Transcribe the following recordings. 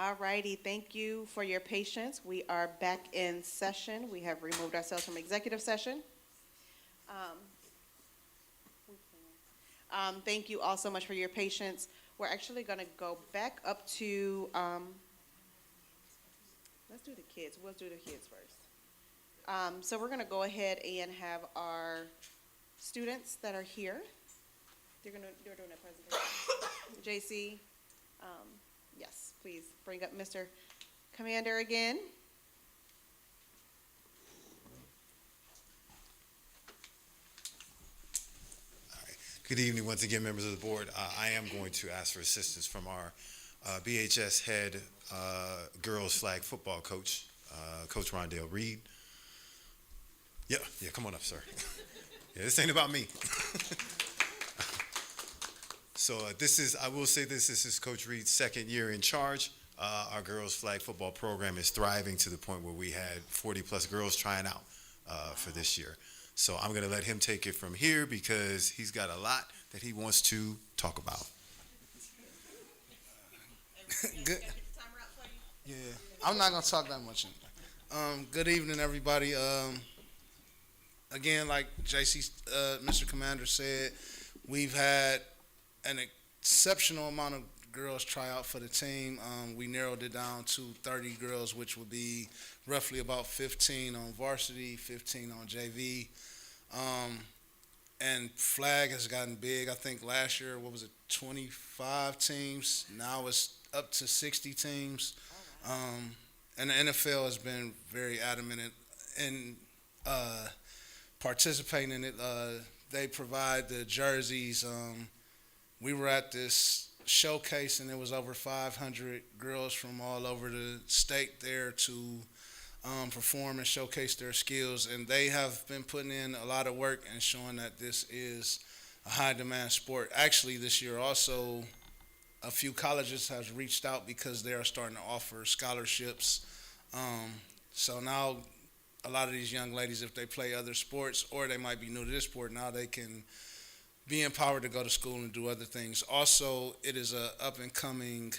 All righty, thank you for your patience. We are back in session. We have removed ourselves from executive session. Um, Thank you all so much for your patience. We're actually going to go back up to, let's do the kids. We'll do the kids first. So we're going to go ahead and have our students that are here. They're doing a presentation. JC, yes, please bring up Mr. Commander again. Good evening once again, members of the board. I am going to ask for assistance from our BHS head girls flag football coach, Coach Rondell Reed. Yeah, come on up, sir. Yeah, this ain't about me. So I will say this is Coach Reed's second year in charge. Our girls flag football program is thriving to the point where we had 40 plus girls trying out for this year. So I'm going to let him take it from here because he's got a lot that he wants to talk about. Good. Yeah, I'm not going to talk that much. Good evening, everybody. Again, like JC, Mr. Commander said, we've had an exceptional amount of girls try out for the team. We narrowed it down to 30 girls, which would be roughly about 15 on varsity, 15 on JV. And flag has gotten big. I think last year, 25 teams. Now it's up to 60 teams. And the NFL has been very adamant in participating in it. They provide the jerseys. We were at this showcase, and there was over 500 girls from all over the state there to perform and showcase their skills, and they have been putting in a lot of work and showing that this is a high demand sport. Actually, this year also, a few colleges have reached out because they are starting to offer scholarships. So now a lot of these young ladies, if they play other sports or they might be new to this sport, now they can be empowered to go to school and do other things. Also, it is a up and coming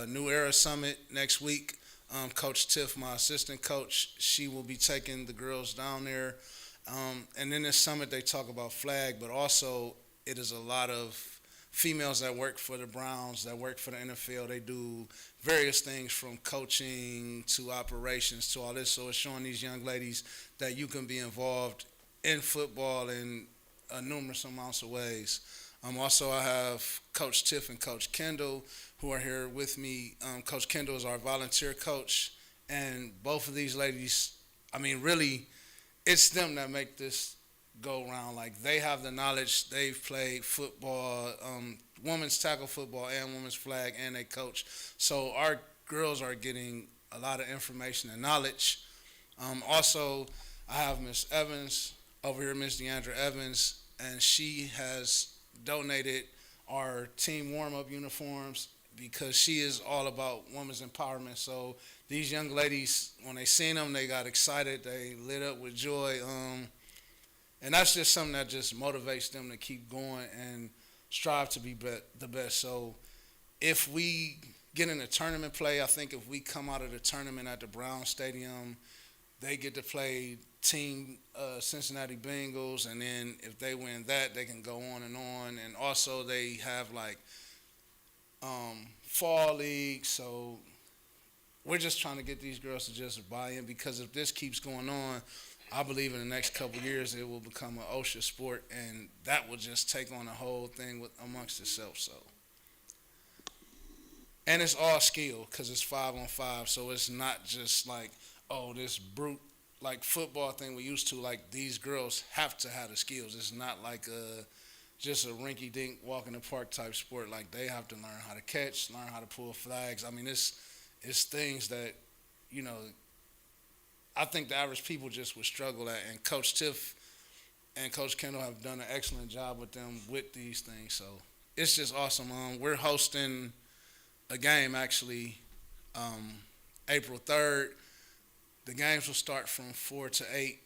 New Era Summit next week. Coach Tiff, my assistant coach, she will be taking the girls down there. And in this summit, they talk about flag, but also it is a lot of females that work for the Browns, that work for the NFL. They do various things from coaching to operations to all this. So it's showing these young ladies that you can be involved in football in numerous amounts of ways. Also, I have Coach Tiff and Coach Kendall who are here with me. Coach Kendall is our volunteer coach, and both of these ladies, I mean, really, it's them that make this go around. Like, they have the knowledge. They've played football, women's tackle football and women's flag, and they coach. So our girls are getting a lot of information and knowledge. Also, I have Miss Evans over here, Miss Deandra Evans, and she has donated our team warm-up uniforms because she is all about women's empowerment. So these young ladies, when they seen them, they got excited. They lit up with joy. And that's just something that just motivates them to keep going and strive to be the best. So if we get in a tournament play, I think if we come out of the tournament at the Brown Stadium, they get to play team Cincinnati Bengals, and then if they win that, they can go on. And also they have like fall league. So we're just trying to get these girls to just buy in, because if this keeps going on, I believe in the next couple of years it will become an OSHA sport, and that will just take on the whole thing amongst itself. So, and it's all skill because it's 5-on-5, so it's not just like, oh, this brute like football thing we used to. Like, these girls have to have the skills. It's not like just a rinky-dink walk in the park type sport. Like, they have to learn how to catch, learn how to pull flags. I mean, it's things that, you know, I think the average people just would struggle at. And Coach Tiff and Coach Kendall have done an excellent job with them with these things. So it's just awesome. We're hosting a game actually April 3rd. The games will start from 4 to 8.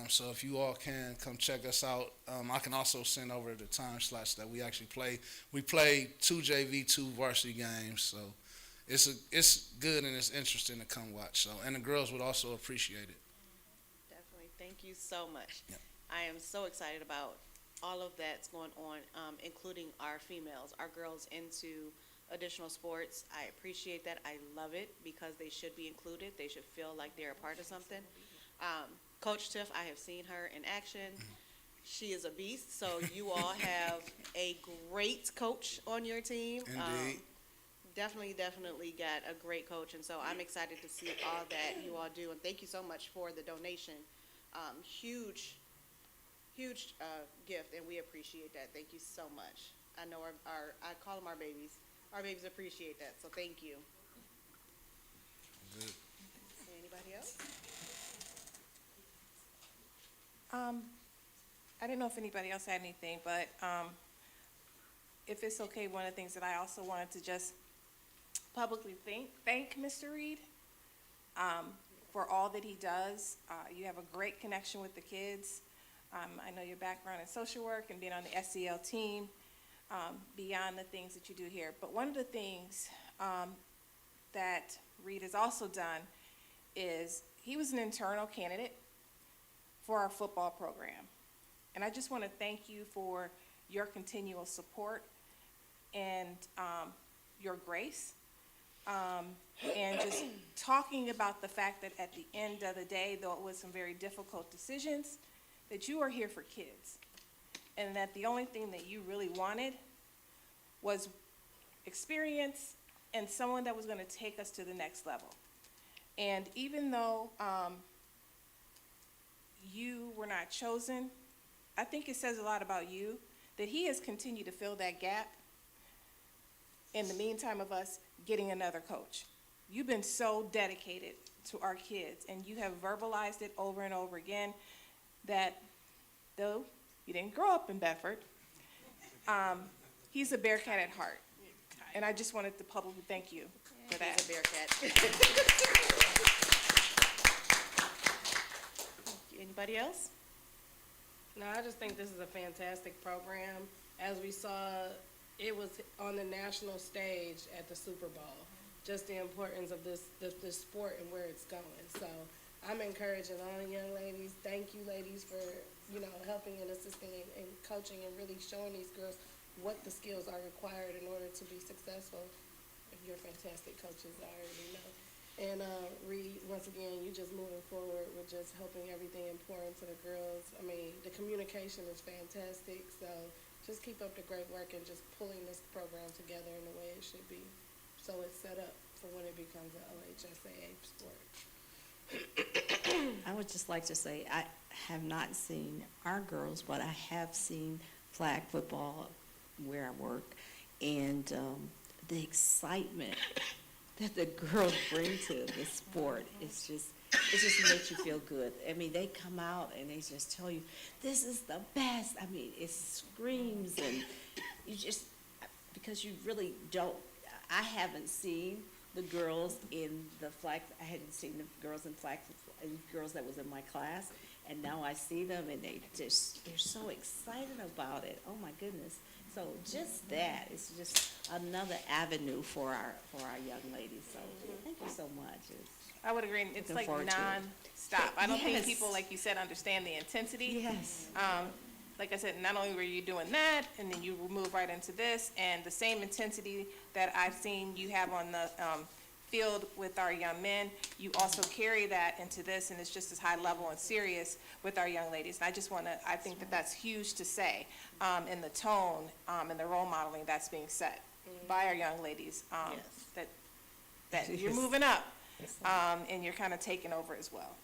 So if you all can come check us out, I can also send over the time slots that we actually play. We play 2 JV, 2 varsity games. So it's good and it's interesting to come watch. So, and the girls would also appreciate it. Definitely. Thank you so much. Yep. I am so excited about all of that's going on, including our females, our girls into additional sports. I appreciate that. I love it because they should be included. They should feel like they're a part of something. Coach Tiff, I have seen her in action. She is a beast. So you all have a great coach on your team. Indeed. Definitely got a great coach, and so I'm excited to see all that you all do. And thank you so much for the donation. Huge gift, and we appreciate that. Thank you so much. I know I call them our babies. Our babies appreciate that, so thank you. Good. Anybody else? I didn't know if anybody else had anything, but if it's okay, one of the things that I also wanted to just publicly thank Mr. Reed for all that he does. You have a great connection with the kids. I know your background in social work and being on the SEL team, beyond the things that you do here. But one of the things that Reed has also done is he was an internal candidate for our football program. And I just want to thank you for your continual support and your grace, and just talking about the fact that at the end of the day, though it was some very difficult decisions, that you are here for kids, and that the only thing that you really wanted was experience and someone that was going to take us to the next level. And even though you were not chosen, I think it says a lot about you that he has continued to fill that gap in the meantime of us getting another coach. You've been so dedicated to our kids, and you have verbalized it over and over again that though you didn't grow up in Bedford, he's a Bearcat at heart. And I just wanted to publicly thank you for that. He's a Bearcat. Anybody else? No, I just think this is a fantastic program. As we saw, it was on the national stage at the Super Bowl. Just the importance of this sport and where it's going. So I'm encouraging all the young ladies. Thank you, ladies, for helping and assisting and coaching and really showing these girls what the skills are required in order to be successful. If you're fantastic coaches, I already know. And Reed, once again, you just moving forward with just helping everything and pouring to the girls. I mean, the communication is fantastic. So just keep up the great work and just pulling this program together in the way it should be. So it's set up for when it becomes an OHSAA sport. I would just like to say, I have not seen our girls, but I have seen flag football where I work, and the excitement that the girls bring to the sport is just, it just makes you feel good. I mean, they come out and they just tell you, this is the best. I mean, it screams, and you just, because you really don't, I haven't seen the girls in the flag, I hadn't seen the girls in flag, girls that was in my class, and now I see them and they're so excited about it. Oh my goodness. So just that, it's just another avenue for our young ladies. So thank you so much. I would agree. It's Looking like forward to it. non-stop. I don't think Yes. people, like you said, understand the intensity. Yes. Like I said, not only were you doing that, and then you move right into this, and the same intensity that I've seen you have on the field with our young men, you also carry that into this, and it's just as high level and serious with our young ladies. And I think that that's huge to say, in the tone and the role modeling that's being set by our young ladies, that you're moving up, and you're kind of taking over as well.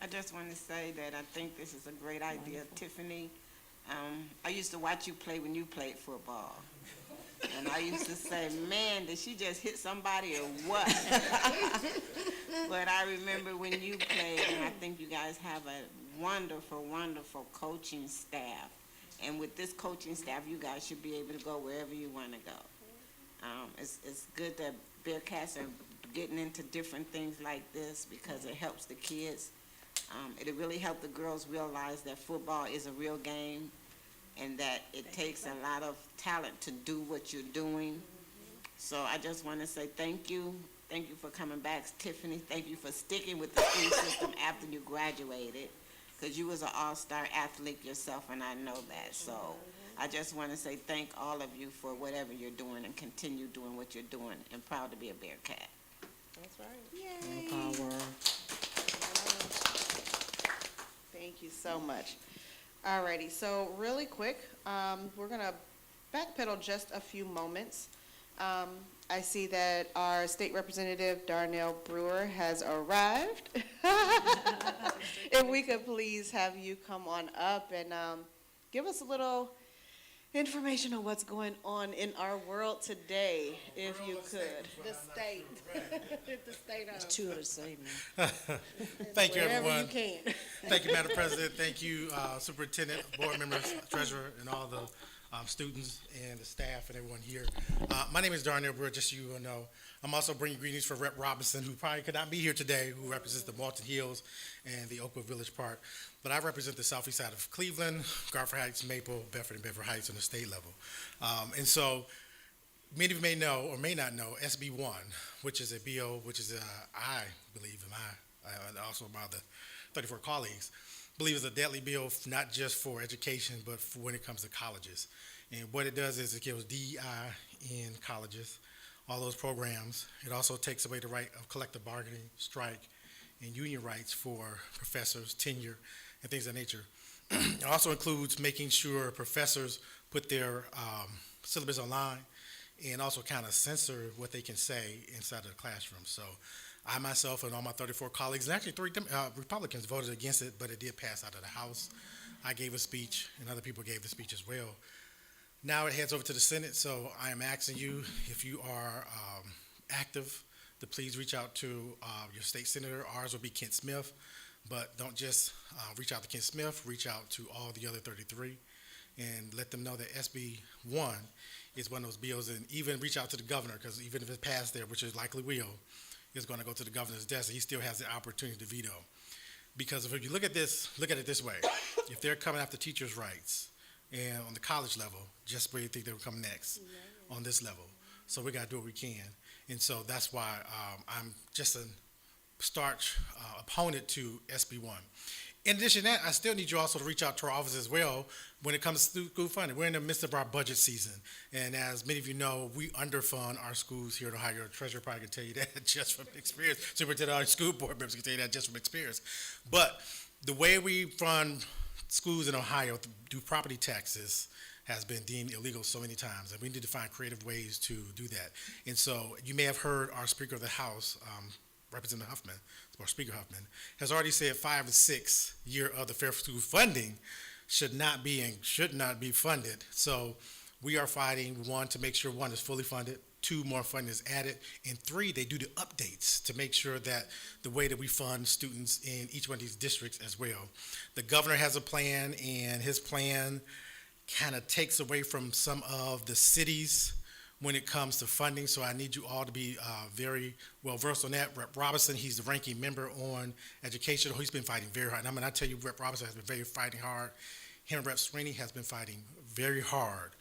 I just want to say that I think this is a great idea, Tiffany. I used to watch you play when you played football. And I used to say, man, did she just hit somebody or what? But I remember when you played, and I think you guys have a wonderful, wonderful coaching staff. And with this coaching staff, you guys should be able to go wherever you want to go. It's good that Bearcats are getting into different things like this because it helps the kids. It'll really help the girls realize that football is a real game and that it takes a lot of talent to do what you're doing. So I just want to say thank you. Thank you for coming back, Tiffany. Thank you for sticking with the school system after you graduated, because you was an all-star athlete yourself, and I know that. So I just want to say thank all of you for whatever you're doing, and continue doing what you're doing, and proud to be a Bearcat. That's right. More Yay. power. Thank you so much. Alrighty, so really quick, we're gonna backpedal just a few moments. I see that our state representative Darnell Brewer has arrived. If we could please have you come on up and give us a little information on what's going on in our world today, if you could. The state, the state of. Two of the same now. Thank you, Wherever everyone. you can. Thank you, Madam President. Thank you, Superintendent, board members, treasurer, and all the students and the staff and everyone here. My name is Darnell Brewer, just so you will know. I'm also bringing greetings for Rep. Robinson, who probably could not be here today, who represents the Walton Hills and the Oakwood Village Park. But I represent the southeast side of Cleveland, Garfield Heights, Maple, Bedford, and Bedford Heights on the state level. And so many of you may know or may not know SB1, which is a bill, which is, I believe, and also my other 34 colleagues, believe is a deadly bill, not just for education, but for when it comes to colleges. And what it does is it gives DEI in colleges, all those programs. It also takes away the right of collective bargaining, strike, and union rights for professors, tenure, and things of that nature. It also includes making sure professors put their syllabus online and also kind of censor what they can say inside of the classroom. So I myself and all my 34 colleagues, and actually 3 Republicans voted against it, but it did pass out of the House. I gave a speech, and other people gave the speech as well. Now it heads over to the Senate, so I am asking you, if you are active, to please reach out to your state senator. Ours will be Kent Smith, but don't just reach out to Kent Smith, reach out to all the other 33, and let them know that SB 1 is one of those bills, and even reach out to the governor, because even if it passed there, which it likely will, it's going to go to the governor's desk, and he still has the opportunity to veto. Because if you look at it this way, if they're coming after teachers' rights, and on the college level, just where you think they will come next on this level. So we got to do what we can. And so that's why I'm just a starch opponent to SB 1. In addition to that, I still need you also to reach out to our office as well when it comes to school funding. We're in the midst of our budget season. And as many of you know, we underfund our schools here at Ohio. Your treasurer probably can tell you that just from experience. Superintendent, our school board members can tell you that just from experience. But the way we fund schools in Ohio through property taxes has been deemed illegal so many times, and we need to find creative ways to do that. And so you may have heard our Speaker of the House, Representative Huffman, or Speaker Huffman, has already said 5 to 6 year of the fair school funding should not be funded. So we are fighting, 1, to make sure 1 is fully funded, 2, more funding is added, and 3, they do the updates to make sure that the way that we fund students in each one of these districts as well. The governor has a plan, and his plan kind of takes away from some of the cities when it comes to funding, so I need you all to be very well versed on that. Rep. Robinson, he's the ranking member on education. He's been fighting very hard. And I'm going to tell you, Rep. Robinson has been fighting hard. Him and Rep. Sweeney has been fighting very hard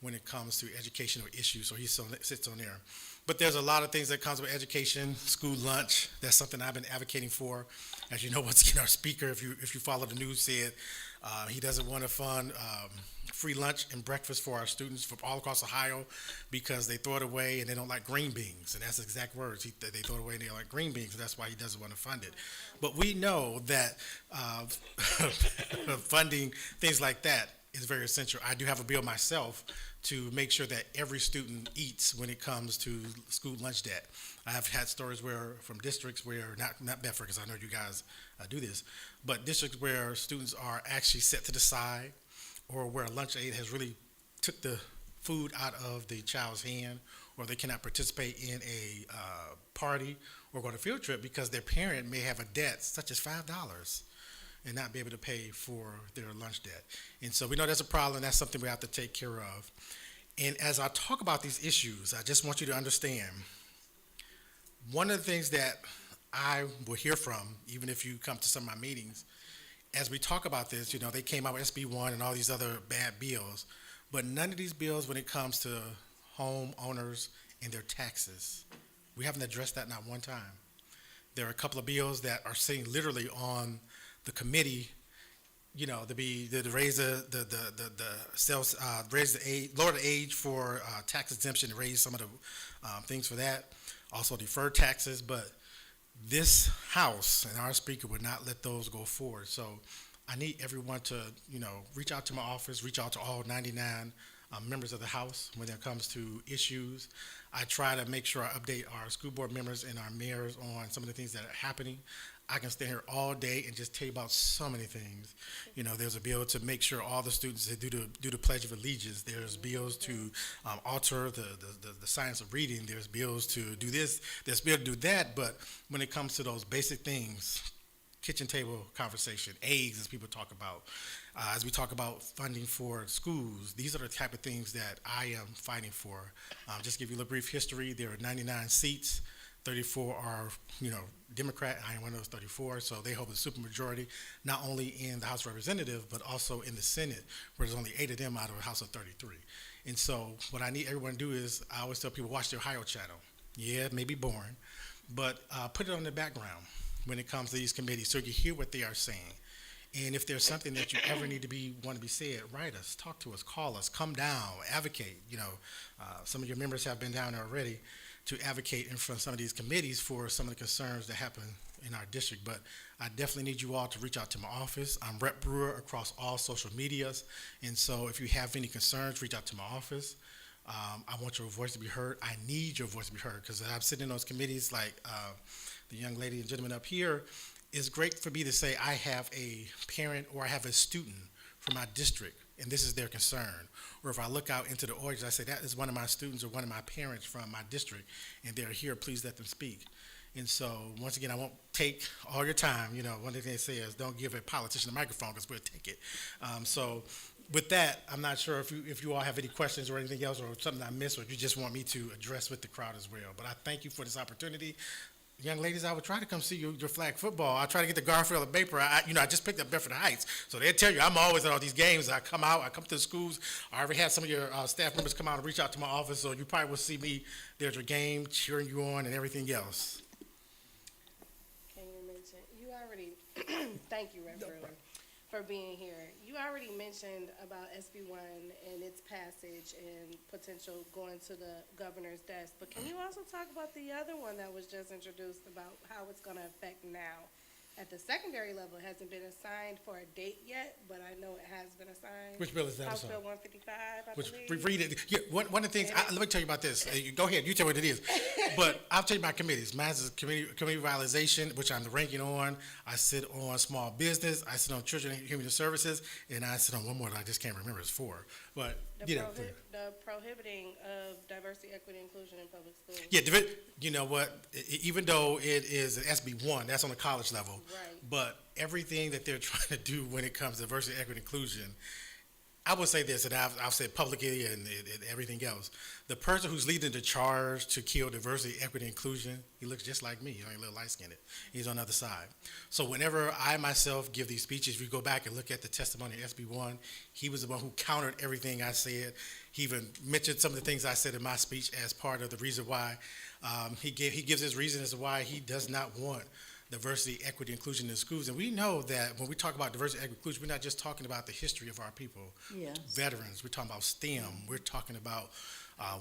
when it comes to educational issues, so he sits on there. But there's a lot of things that comes with education, school lunch. That's something I've been advocating for. As you know, once again, our speaker, if you follow the news, said he doesn't want to fund free lunch and breakfast for our students from all across Ohio because they throw it away and they don't like green beans. And that's the exact words. They throw it away and they don't like green beans, and that's why he doesn't want to fund it. But we know that funding things like that is very essential. I do have a bill myself to make sure that every student eats when it comes to school lunch debt. I have had stories from districts where, not Bedford, because I know you guys do this, but districts where students are actually set to the side, or where a lunch aide has really took the food out of the child's hand, or they cannot participate in a party or go on a field trip because their parent may have a debt such as $5 and not be able to pay for their lunch debt. And so we know that's a problem. That's something we have to take care of. And as I talk about these issues, I just want you to understand, one of the things that I will hear from, even if you come to some of my meetings, as we talk about this, they came out with SB 1 and all these other bad bills, but none of these bills, when it comes to homeowners and their taxes. We haven't addressed that not one time. There are a couple of bills that are sitting literally on the committee, you know, to raise the sales, raise the age, lower the age for tax exemption, to raise some of the things for that. Also deferred taxes, but this House and our Speaker would not let those go forward. So I need everyone to, you know, reach out to my office, reach out to all 99 members of the House when it comes to issues. I try to make sure I update our school board members and our mayors on some of the things that are happening. I can stay here all day and just tell you about so many things. You know, there's a bill to make sure all the students that do the Pledge of Allegiance. There's bills to alter the science of reading. There's bills to do this. There's bills to do that. But when it comes to those basic things, kitchen table conversation, eggs, as people talk about, as we talk about funding for schools, these are the type of things that I am fighting for. Just to give you a brief history, there are 99 seats. 34 are, you know, Democrat. I am one of those 34, so they hold the supermajority, not only in the House of Representatives, but also in the Senate, where there's only 8 of them out of a House of 33. And so what I need everyone to do is, I always tell people, watch the Ohio channel. Yeah, it may be boring, but put it on the background when it comes to these committees, so you hear what they are saying. And if there's something that you ever need to want to be said, write us, talk to us, call us, come down, advocate. You know, some of your members have been down there already to advocate in front of some of these committees for some of the concerns that happen in our district. But I definitely need you all to reach out to my office. I'm Rep Brewer across all social medias. And so if you have any concerns, reach out to my office. I want your voice to be heard. I need your voice to be heard, because I'm sitting in those committees like the young lady and gentleman up here. It's great for me to say I have a parent or I have a student from my district, and this is their concern. Or if I look out into the audience, I say, that is one of my students or one of my parents from my district, and they're here, please let them speak. And so, once again, I won't take all your time. You know, one of the things they say is, don't give a politician a microphone, because we'll take it. So with that, I'm not sure if you all have any questions or anything else, or something I missed, or if you just want me to address with the crowd as well. But I thank you for this opportunity. Young ladies, I would try to come see your flag football. I try to get the Garfield and Baper. I just picked up Bedford Heights, so they'll tell you I'm always at all these games. I come out, I come to the schools. I already had some of your staff members come out and reach out to my office, so you probably will see me there at your game, cheering you on, and everything else. Can you mention, you already, thank you, Rev. Brewer, for being here. You already mentioned about SB1 and its passage and potential going to the governor's desk, but can you also talk about the other one that was just introduced about how it's going to affect now? At the secondary level, it hasn't been assigned for a date yet, but I know it has been assigned. Which bill is that? House Bill 155, I Which, believe. read it. Yeah, one of the things, let me tell you about this. Go ahead, you tell me what it is. But I'll tell you my committees. Mine is community revitalization, which I'm the ranking on. I sit on small business. I sit on children and human services, and I sit on one more that I just can't remember. It's 4. But The prohibiting of diversity, equity, inclusion in public schools. yeah, you know what? Even though it is an SB1, that's on the college level. Right. But everything that they're trying to do when it comes to diversity, equity, inclusion, I would say this, and I've said publicly and everything else. The person who's leading the charge to kill diversity, equity, inclusion, he looks just like me. He's only a little light-skinned. He's on the other side. So whenever I myself give these speeches, if you go back and look at the testimony of SB1, he was the one who countered everything I said. He even mentioned some of the things I said in my speech as part of the reason why. He gives his reason as to why he does not want diversity, equity, inclusion in schools. And we know that when we talk about diversity, equity, inclusion, we're not just talking about the history of our people. Yes. Veterans, we're talking about STEM, we're talking about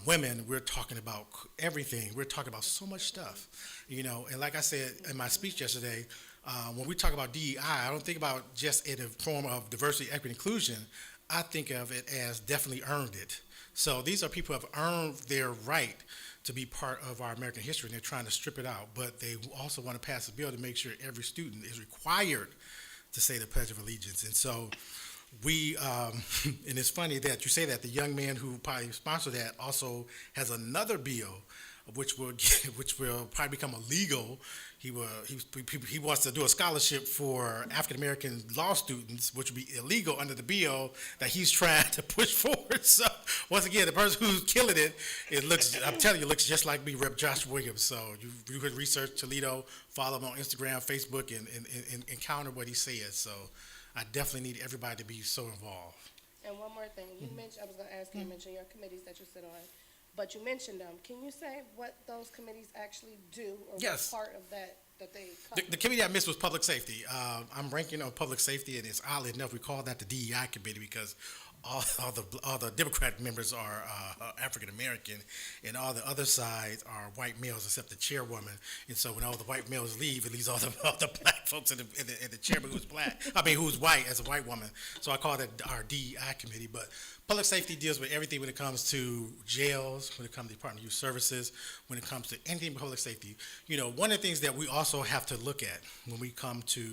women, we're talking about everything. We're talking about so much stuff, you know. And like I said in my speech yesterday, when we talk about DEI, I don't think about just in the form of diversity, equity, inclusion. I think of it as definitely earned it. So these are people who have earned their right to be part of our American history, and they're trying to strip it out. But they also want to pass a bill to make sure every student is required to say the Pledge of Allegiance. And so we, and it's funny that you say that, the young man who probably sponsored that also has another bill which will probably become illegal. He wants to do a scholarship for African American law students, which would be illegal under the bill that he's trying to push forward. So once again, the person who's killing it looks, I'm telling you, looks just like me, Rep. Josh Williams. So you could research Toledo, follow him on Instagram, Facebook, and encounter what he says. So I definitely need everybody to be so involved. And one more thing, you mentioned, I was going to ask you to mention your committees that you sit on. but you mentioned them. Can you say what those committees actually do, or Yes. what part of that they The cover? committee I missed was public safety. I'm ranking on public safety, and it's oddly enough, we call that the DEI committee because all the Democrat members are African American, and all the other sides are white males except the chairwoman. And so when all the white males leave, it leaves all the black folks in the chairman who's black. I mean, who's white as a white woman. So I call that our DEI committee. But public safety deals with everything when it comes to jails, when it comes to Department of Youth Services, when it comes to anything public safety. You know, one of the things that we also have to look at when we come to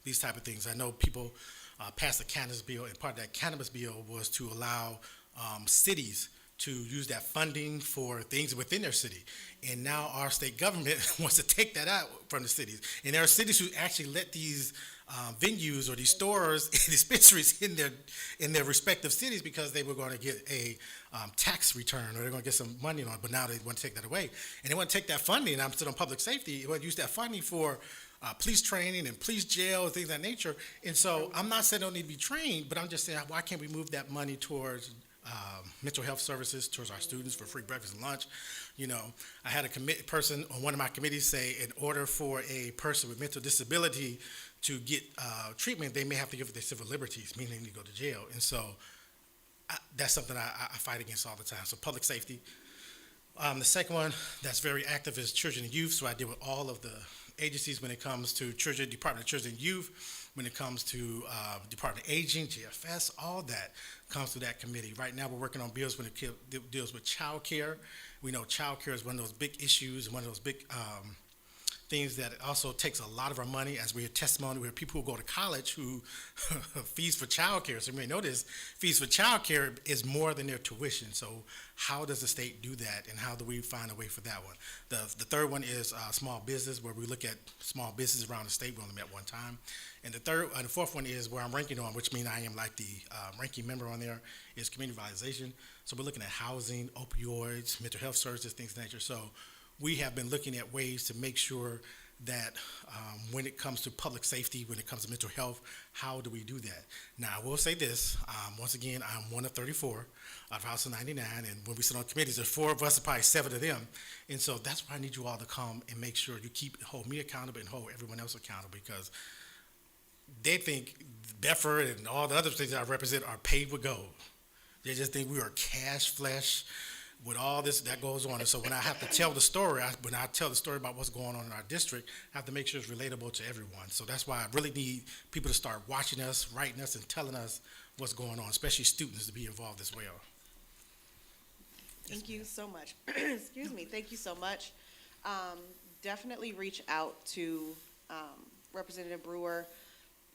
these type of things, I know people passed the cannabis bill, and part of that cannabis bill was to allow cities to use that funding for things within their city. And now our state government wants to take that out from the cities. And there are cities who actually let these venues or these stores, dispensaries in their respective cities because they were going to get a tax return, or they're going to get some money on it, but now they want to take that away. And they want to take that funding, and I'm still on public safety, they want to use that funding for police training and police jail and things of that nature. And so I'm not saying they don't need to be trained, but I'm just saying, why can't we move that money towards mental health services, towards our students for free breakfast and lunch? You know, I had a person on one of my committees say, in order for a person with mental disability to get treatment, they may have to give up their civil liberties, meaning they need to go to jail. And so that's something I fight against all the time. So public safety. The second one that's very active is children and youth. So I deal with all of the agencies when it comes to children, Department of Children and Youth, when it comes to Department of Aging, GFS, all that comes through that committee. Right now, we're working on bills when it deals with child care. We know child care is one of those big issues and one of those big things that also takes a lot of our money. As we have testimony, we have people who go to college who fees for child care. So you may notice fees for child care is more than their tuition. So how does the state do that, and how do we find a way for that one? The third one is small business, where we look at small businesses around the state. We only met one time. And the fourth one is where I'm ranking on, which means I am like the ranking member on there, is community revitalization. So we're looking at housing, opioids, mental health services, things of that nature. So we have been looking at ways to make sure that when it comes to public safety, when it comes to mental health, how do we do that? Now, I will say this, once again, I'm one of 34 out of House of 99, and when we sit on committees, there's 4 of us and probably 7 of them. And so that's why I need you all to come and make sure you hold me accountable and hold everyone else accountable, because they think Bedford and all the other states that I represent are paved with gold. They just think we are cash flesh with all this that goes on. And so when I have to tell the story, when I tell the story about what's going on in our district, I have to make sure it's relatable to everyone. So that's why I really need people to start watching us, writing us, and telling us what's going on, especially students, to be involved as well. Thank you so much. Excuse me. Thank you so much. Definitely reach out to Representative Brewer.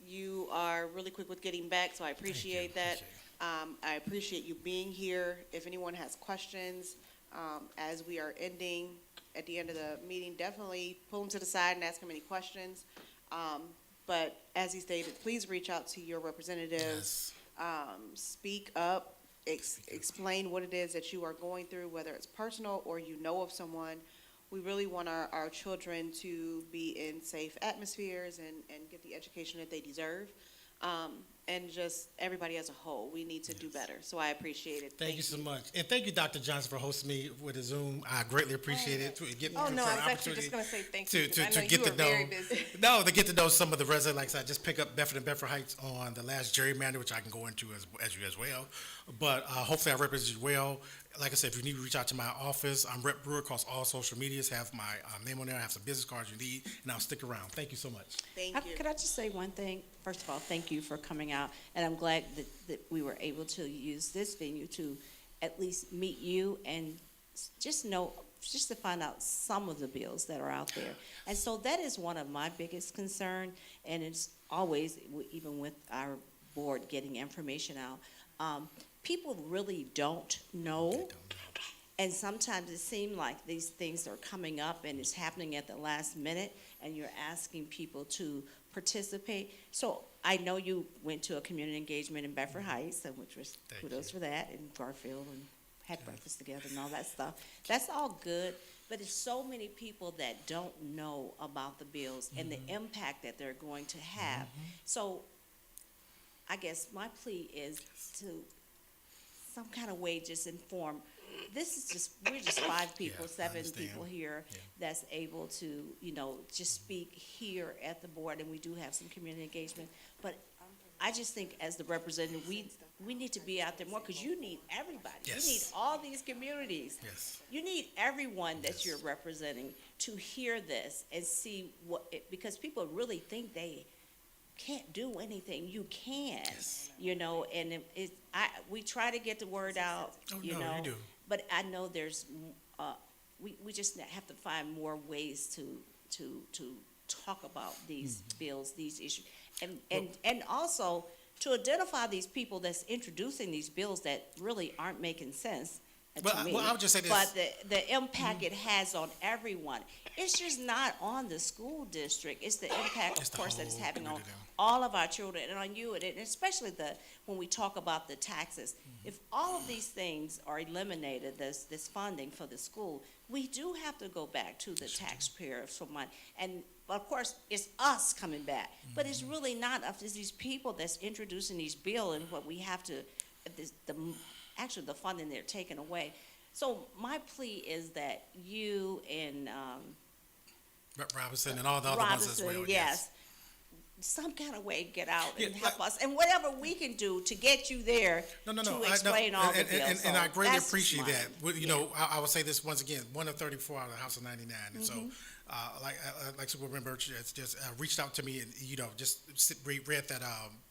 You are really quick with getting back, so I appreciate that. I appreciate you being here. If anyone has questions, as we are ending at the end of the meeting, definitely pull them to the side and ask them any questions. But as he stated, please reach out to your representatives. Speak up, explain what it is that you are going through, whether it's personal or you know of someone. We really want our children to be in safe atmospheres and get the education that they deserve. And just everybody as a whole, we need to do better. So I appreciate it. Thank you so much. And thank you, Dr. Johnson, for hosting me with a Zoom. I greatly appreciate it. Oh, no, I was actually just going to say thank you, because I know you were very busy. No, to get to know some of the residents. Like I said, I just pick up Bedford and Bedford Heights on the last gerrymander, which I can go into as well. But hopefully I represent you well. Like I said, if you need to reach out to my office, I'm Rep Brewer across all social medias. Have my name on there. I have some business cards you need, and I'll stick around. Thank you so much. Thank you. Could I just say one thing? First of all, thank you for coming out, and I'm glad that we were able to use this venue to at least meet you and just to find out some of the bills that are out there. And so that is one of my biggest concern, and it's always, even with our board getting information out, people really don't know. And sometimes it seems like these things are coming up and it's happening at the last minute, and you're asking people to participate. So I know you went to a community engagement in Bedford Heights, which was kudos for that, in Garfield, and had breakfast together and all that stuff. That's all good, but there's so many people that don't know about the bills and the impact that they're going to have. So I guess my plea is to some kind of way just inform this is just, we're just 5 people, Yeah, I 7 understand. people here Yeah. that's able to, just speak here at the board, and we do have some community engagement. But I just think as the representative, we need to be out there more, because you need everybody. Yes. You need all these communities. Yes. You need everyone that Yes. you're representing to hear this and see because people really think they can't do anything. You can, Yes. and we try to get the word out, Oh, no, you do. but I know there's, we just have to find more ways to talk about these Mm-hmm. bills, these issues. And also to identify these people that's introducing these bills that really aren't making sense to me. Well, I would just say this. But the impact it has on everyone, it's just not on the school district. It's the impact, It's of the course, that it's whole having on community. all of our children and on you, and especially when we talk about the taxes. If all of these things are eliminated, this funding for the school, we do have to go back to the taxpayer for money. And of course, it's us coming back, but it's really not us. It's these people that's introducing these bills, and what we have to, actually the funding they're taking away. So my plea is that you and Robinson and all the other ones as well. Robinson, yes, some kind of way get out and Yeah, help us, and whatever we can do to get you there No. to I- explain all the and- bills. And I So greatly that's just appreciate mine. that. Well, I will say this once again, one of 34 out of the House of 99. And so, like Superman Birch just reached out to me and, read that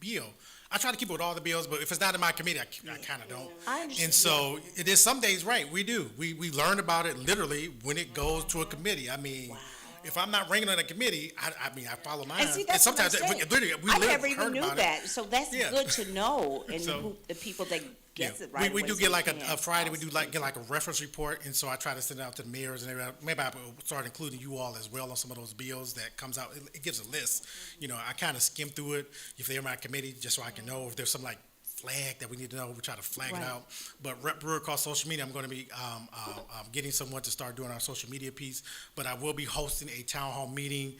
bill. I try to keep it with all the bills, but if it's not in my committee, I kind of don't. I understand. And so it is some days, right, we do. We learn about it literally when it goes to a committee. I mean, if I'm not ringing on a committee, I follow mine. And see, that's what I'm sometimes saying. literally, I literally never even heard knew about it. that, so that's Yeah. good to know, and So- the people that gets Yeah. it right We away, do so get like can a Friday, we do prosecute. get like a reference report, and so I try to send it out to the mayors and everybody. Maybe I will start including you all as well on some of those bills that comes out. It gives a list. I kind of skim through it if they're in my committee, just so I can know if there's some like flag that we need to know. We try to flag Right. it out. But Rep Brewer across social media, I'm going to be getting someone to start doing our social media piece. But I will be hosting a town hall meeting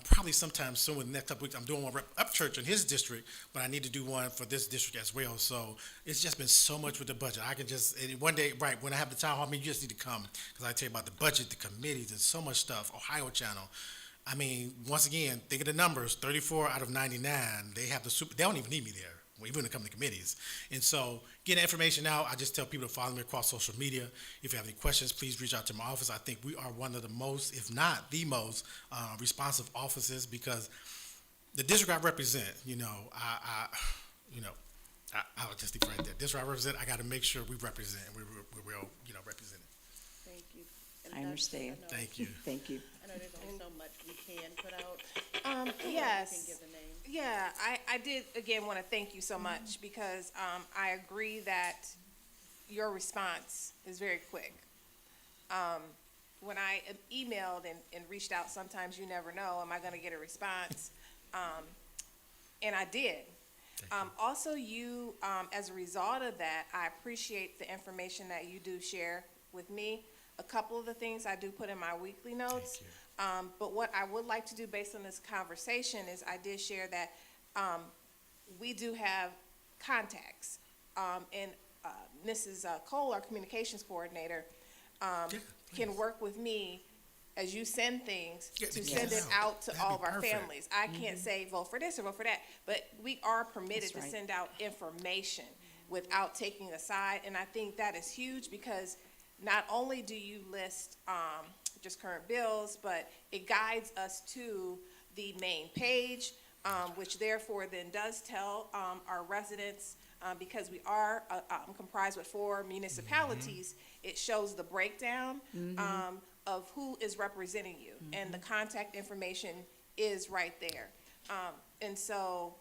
probably sometime soon. Within the next couple weeks, I'm doing one Rep Upchurch in his district, but I need to do one for this district as well. So it's just been so much with the budget. I can just and one day, right when I have the town hall meeting, you just need to come because I tell you about the budget, the committees, and so much stuff. Ohio Channel. I mean, once again, think of the numbers. 34 out of 99. They have they don't even need me there. Even when it comes to committees. And so, getting information out, I just tell people to follow me across social media. If you have any questions, please reach out to my office. I think we are one of the most, if not the most, responsive offices because the district I represent, I'll just leave it right there. District I represent, I got to make sure we represent, we're real, represented. Thank you. And I understand. know- Thank you. Thank you. I know there's only so much we can put out. You Yes. can give the name. Yeah, I did, again, want to thank you so much because I agree that your response is very quick. When I emailed and reached out, sometimes you never know, am I going to get a response? And I did. Also, you, as a result of that, I appreciate the information that you do share with me. A couple of the things I do put in my weekly notes. But what I would like to do based on this conversation is I did share that we do have contacts. And Mrs. Cole, our communications coordinator, can work with me as you send things Yeah, to to send get it it out. out to That'd all be of our perfect. families. I can't say vote for this or vote for that, but we are permitted That's to right. send out information without taking a side. And I think that is huge because not only do you list just current bills, but it guides us to the main page, which therefore then does tell our residents, because we are comprised with 4 municipalities, it shows the breakdown of who is representing you, and the contact information is right there. And so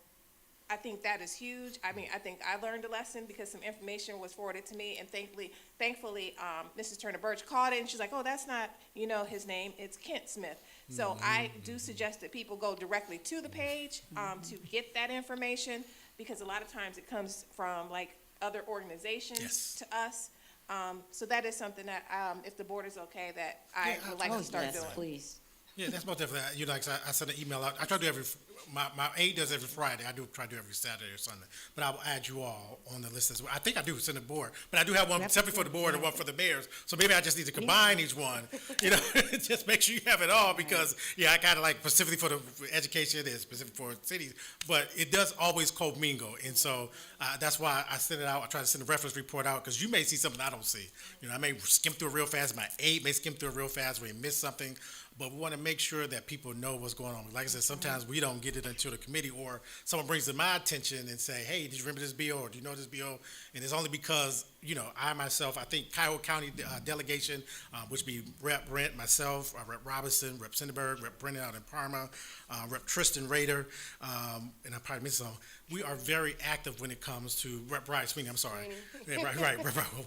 I think that is huge. I mean, I think I learned a lesson because some information was forwarded to me, and thankfully, Mrs. Turner Birch called it, and she's like, oh, that's not, his name, it's Kent Smith. So I do suggest that people go directly to the page to get that information, because a lot of times it comes from like other organizations Yes. to us. So that is something that, if the board is okay, that I Yeah, would like Oh, to start yes, doing. please. Yeah, that's most definitely, you know, like I send an email out, I try to do my aide does every Friday, I do try to do every Saturday or Sunday, but I will add you all on the list as well. I think I do send the board, but I do have one separate for the board and one for the mayors, so maybe I just need to combine each one, you know, just make sure you have it all, because, yeah, I got it like specifically for the education, it is specific for cities, but it does always co-mingle, and so, that's why I send it out, I try to send the reference report out, because you may see something I don't see. You know, I may skim through it real fast, my aide may skim through it real fast, we miss something, but we want to make sure that people know what's going on. Like I said, sometimes we don't get it until the committee, or someone brings it to my attention and say, hey, did you remember this bill, or do you know this bill? And it's only because, you know, I myself, I think Cuyahoga County delegation, which be Rep. Brent, myself, Rep. Robinson, Rep. Sinderberg, Rep. Brennan out in Parma, Rep. Tristan Rader, and I probably missed some. We are very active when it comes to Rep. Bryce Sweeney, I'm sorry. Yeah, right,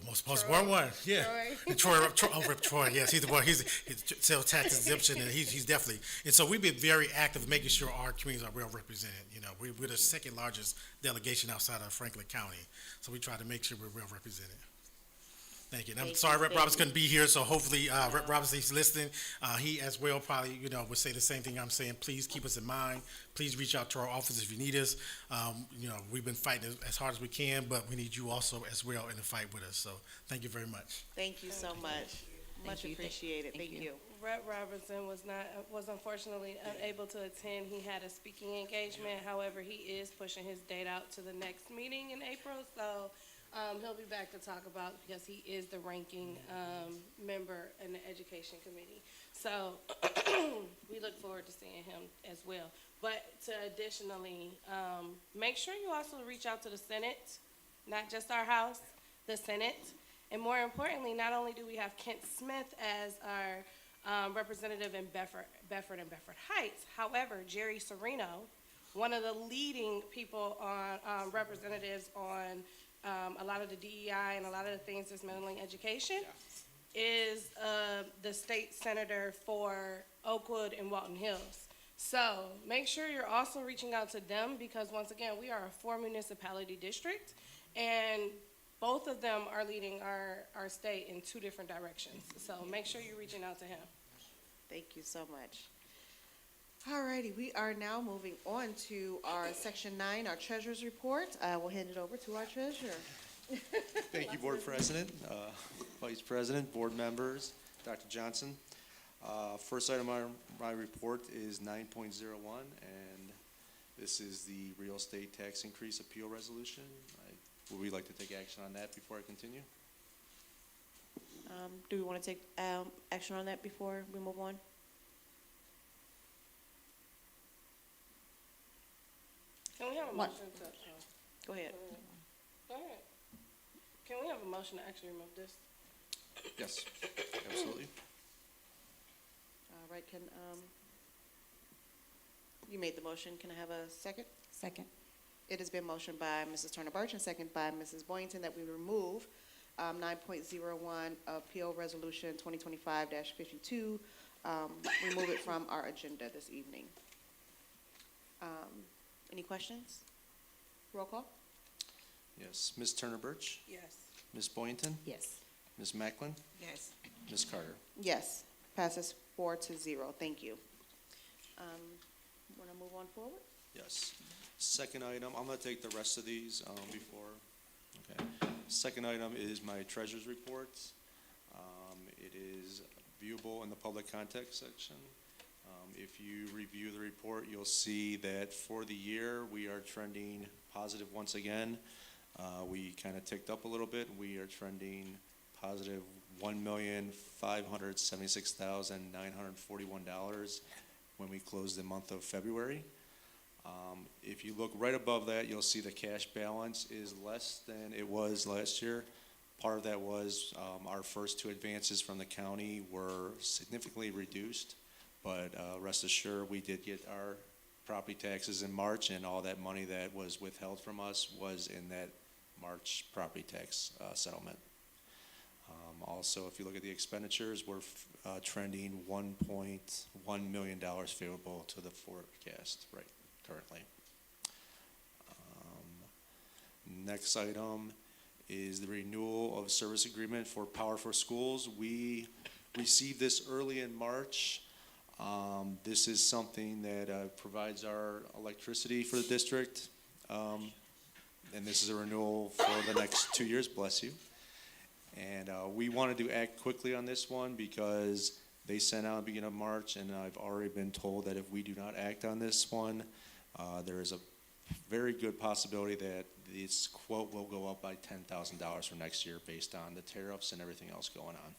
most one, yeah. And Troy, Rep. Troy, yes, he's the one, he's sales tax exemption, and he's definitely, and so we've been very active making sure our communities are well represented. You know, we're the second largest delegation outside of Franklin County, so we try to make sure we're well represented. Thank you. And I'm sorry Rep. Roberts couldn't be here, so hopefully Rep. Roberts, he's listening. He as well probably, you know, would say the same thing I'm saying. Please keep us in mind. Please reach out to our office if you need us. You know, we've been fighting as hard as we can, but we need you also as well in the fight with us. So thank you very much. Thank you so much. Much appreciated. Thank you. Rep. Robinson was unfortunately unable to attend. He had a speaking engagement. However, he is pushing his date out to the next meeting in April, so he'll be back to talk about, because he is the ranking member in the Education Committee. So we look forward to seeing him as well. But to additionally, make sure you also reach out to the Senate, not just our House, the Senate. And more importantly, not only do we have Kent Smith as our representative in Bedford and Bedford Heights, however, Jerry Serino, one of the leading people on representatives on a lot of the DEI and a lot of the things that's mentoring education, is the state senator for Oakwood and Walton Hills. So make sure you're also reaching out to them, because once again, we are a 4-municipality district, and both of them are leading our state in 2 different directions. So make sure you're reaching out to him. Thank you so much. All righty, we are now moving on to our Section 9, our Treasurer's Report. We'll hand it over to our Treasurer. Thank you, Board President, Vice President, Board members, Dr. Johnson. First item on my report is 9.01, and this is the real estate tax increase appeal resolution. Would we like to take action on that before I continue? Do we want to take action on that before we move on? Can we have a What? motion to, Go ahead. go ahead. Can we have a motion to actually remove this? Yes, absolutely. All right, you made the motion. Can I have a second? Second. It has been motioned by Mrs. Turner Birch and second by Mrs. Boynton that we remove 9.01 Appeal Resolution 2025-52, remove it from our agenda this evening. Any questions? Roll call? Yes, Ms. Turner Birch, Yes. Ms. Boynton, Yes. Ms. Macklin, Yes. Ms. Carter. Yes, passes 4-0. Thank you. Want to move on forward? Yes. Second item, I'm going to take the rest of these before, okay. Second item is my treasurer's report. It is viewable in the public context section. If you review the report, you'll see that for the year, we are trending positive once again. We kind of ticked up a little bit. We are trending positive $1,576,941 when we closed the month of February. If you look right above that, you'll see the cash balance is less than it was last year. Part of that was our first 2 advances from the county were significantly reduced, but rest assured, we did get our property taxes in March, and all that money that was withheld from us was in that March property tax settlement. Also, if you look at the expenditures, we're trending $1.1 million favorable to the forecast currently. Next item is the renewal of service agreement for Power for Schools. We received this early in March. This is something that provides our electricity for the district. And this is a renewal for the next 2 years, bless you. And we wanted to act quickly on this one because they sent out at the beginning of March, and I've already been told that if we do not act on this one, there is a very good possibility that this quote will go up by $10,000 for next year based on the tariffs and everything else going on.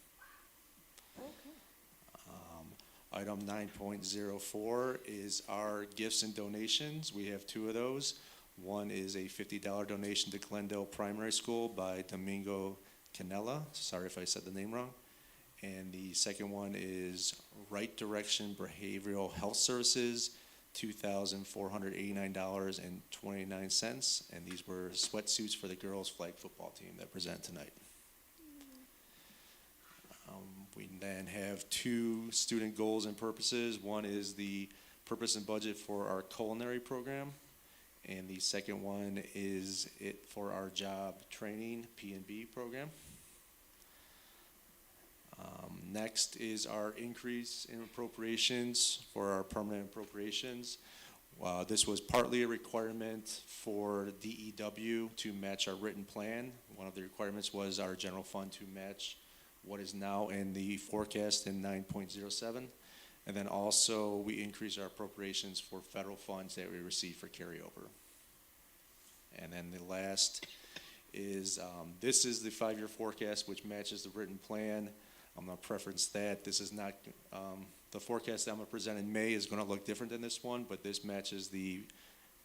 Item 9.04 is our gifts and donations. We have two of those. One is a $50 donation to Glendale Primary School by Domingo Canella. Sorry if I said the name wrong. And the second one is Right Direction Behavioral Health Services, $2,489.29. And these were sweatsuits for the girls' flag football team that present tonight. We then have two student goals and purposes. One is the purpose and budget for our culinary program. And the second one is it for our job training P&B program. Next is our increase in appropriations for our permanent appropriations. This was partly a requirement for DEW to match our written plan. One of the requirements was our general fund to match what is now in the forecast in 9.07. And then also we increase our appropriations for federal funds that we receive for carryover. And then the last is, this is the 5-year forecast which matches the written plan. I'm gonna preference that. This is not, the forecast that I'm gonna present in May is gonna look different than this one, but this matches the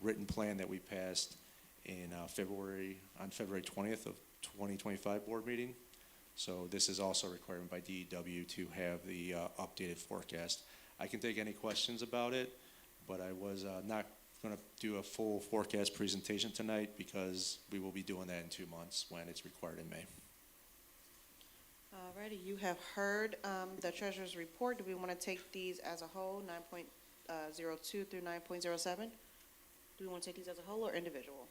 written plan that we passed in on February 20th of 2025 board meeting. So this is also a requirement by DEW to have the updated forecast. I can take any questions about it, but I was not going to do a full forecast presentation tonight because we will be doing that in 2 months when it's required in May. Alrighty, you have heard the treasurer's report. Do we want to take these as a whole, 9.02 through 9.07? Do we want to take these as a whole or individual?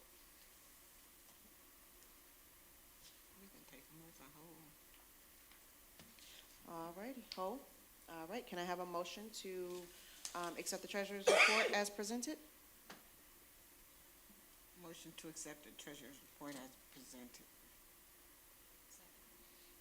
We can take them as a whole. Alrighty, whole. All right, can I have a motion to accept the treasurer's report as presented? Motion to accept the treasurer's report as presented.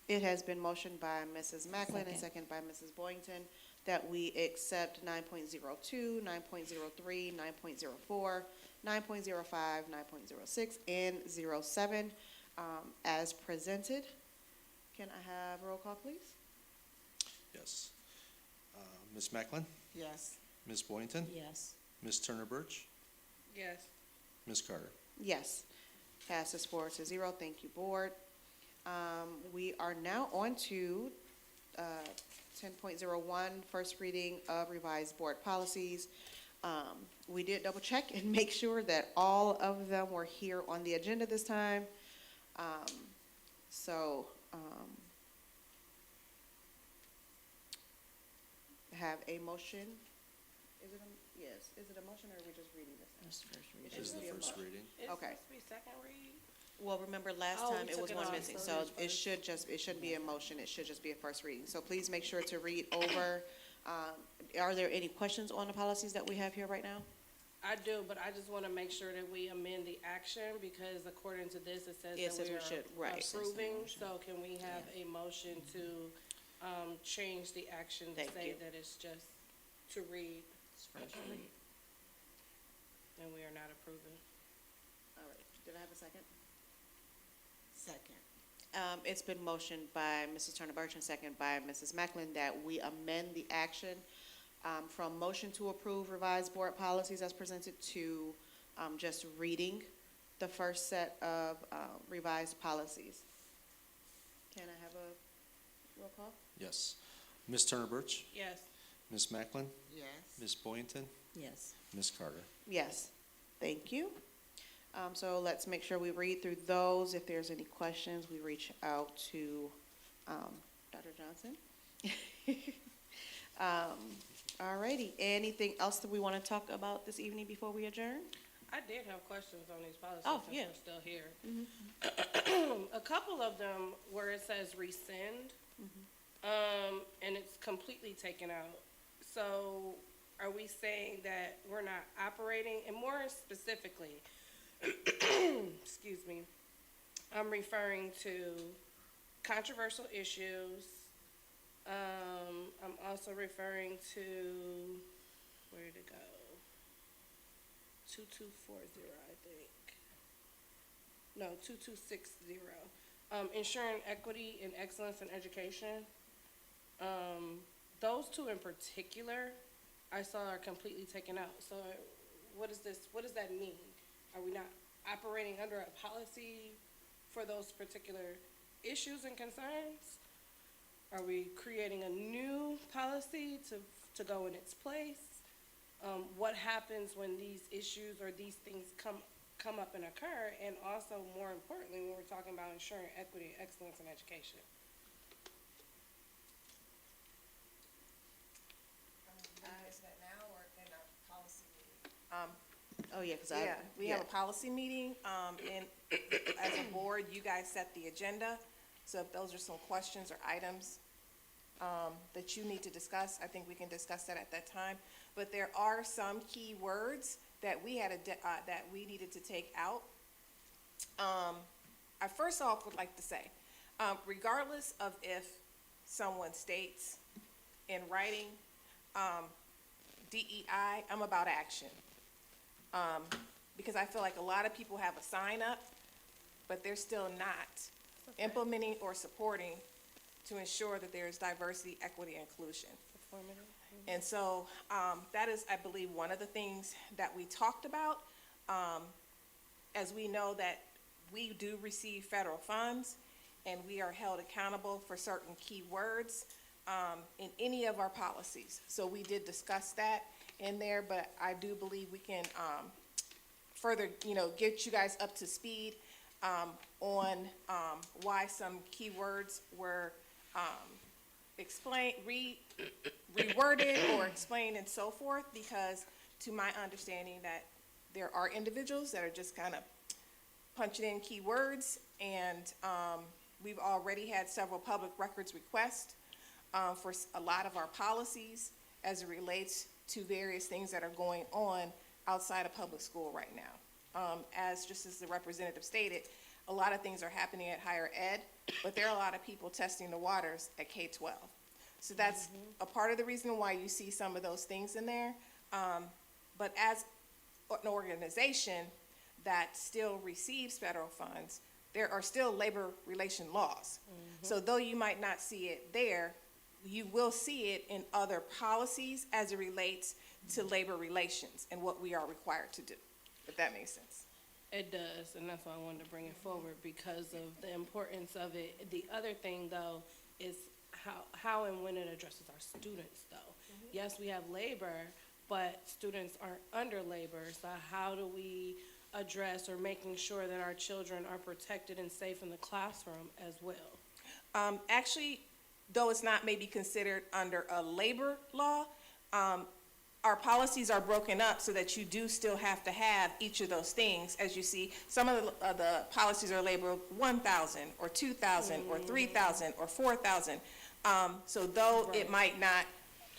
It has been motioned by Mrs. Macklin and second by Mrs. Boynton that we accept 9.02, 9.03, 9.04, 9.05, 9.06, and 07 as presented. Can I have roll call, please? Yes. Ms. Macklin? Yes. Ms. Boynton? Yes. Ms. Turner Birch? Yes. Ms. Carter? Yes. Passes 4-0. Thank you, board. We are now on to 10.01, first reading of revised board policies. We did double check and make sure that all of them were here on the agenda this time. Have a motion. Is it a motion or are we just reading this? That's the first reading. It This is should the be a first motion. reading. It's Okay. supposed to be second read? Well, remember last Oh, we time it took was it one off, missing, so so it it shouldn't be a motion, it should just be a first reading. So please make sure to read over. Are there any questions on the policies that we have here right now? I do, but I just want to make sure that we amend the action because according to this, it says It that says we we should, right. are approving. So can we have a motion to change the action to Thank say you. that it's just to read It's first read. and we are not approving? All right, did I have a second? Second. It's been motioned by Mrs. Turner Birch and second by Mrs. Macklin that we amend the action from motion to approve revised board policies as presented to just reading the first set of revised policies. Can I have a roll call? Yes. Ms. Turner Birch? Yes. Ms. Macklin? Yes. Ms. Boynton? Yes. Ms. Carter? Yes, thank you. So let's make sure we read through those. If there's any questions, we reach out to Dr. Johnson. All righty, anything else that we want to talk about this evening before we adjourn? I did have questions on these policies Oh, since yeah. we're still here. A couple of them where it says rescind, and it's completely taken out. So are we saying that we're not operating, and more specifically, excuse me, I'm referring to controversial issues. I'm also referring to, where did it go? 2240, I think. No, 2260. Ensuring equity and excellence in education. Those two in particular, I saw are completely taken out. So what is this, what does that mean? Are we not operating under a policy for those particular issues and concerns? Are we creating a new policy to go in its place? What happens when these issues or these things come up and occur? And also, more importantly, when we're talking about ensuring equity and excellence in education. Is that now or in our policy meeting? Oh, yeah, because Yeah, we have a policy meeting, and as a board, you guys set the agenda. So if those are some questions or items, that you need to discuss, I think we can discuss that at that time. But there are some key words that we had, that we needed to take out. I first off would like to say, regardless of if someone states in writing, DEI, I'm about action. Because I feel like a lot of people have a sign up, but they're still not implementing or supporting to ensure that there is diversity, equity, and inclusion. And so that is, I believe, one of the things that we talked about. As we know that we do receive federal funds, and we are held accountable for certain key words in any of our policies. So we did discuss that in there, but I do believe we can further, get you guys up to speed on why some key words were reworded or explained and so forth, because to my understanding that there are individuals that are just kind of punching in key words, and we've already had several public records requests for a lot of our policies as it relates to various things that are going on outside of public school right now. As the representative stated, a lot of things are happening at higher ed, but there are a lot of people testing the waters at K-12. So that's a part of the reason why you see some of those things in there. But as an organization that still receives federal funds, there are still labor relation laws. So though you might not see it there, you will see it in other policies as it relates to labor relations and what we are required to do, if that makes sense. It does, and that's why I wanted to bring it forward, because of the importance of it. The other thing, though, is how and when it addresses our students, though. Yes, we have labor, but students aren't under labor, so how do we address or making sure that our children are protected and safe in the classroom as well? Actually, though it's not maybe considered under a labor law, our policies are broken up so that you do still have to have each of those things. As you see, some of the policies are labeled 1,000 or 2,000 or 3,000 or 4,000. So though it might not,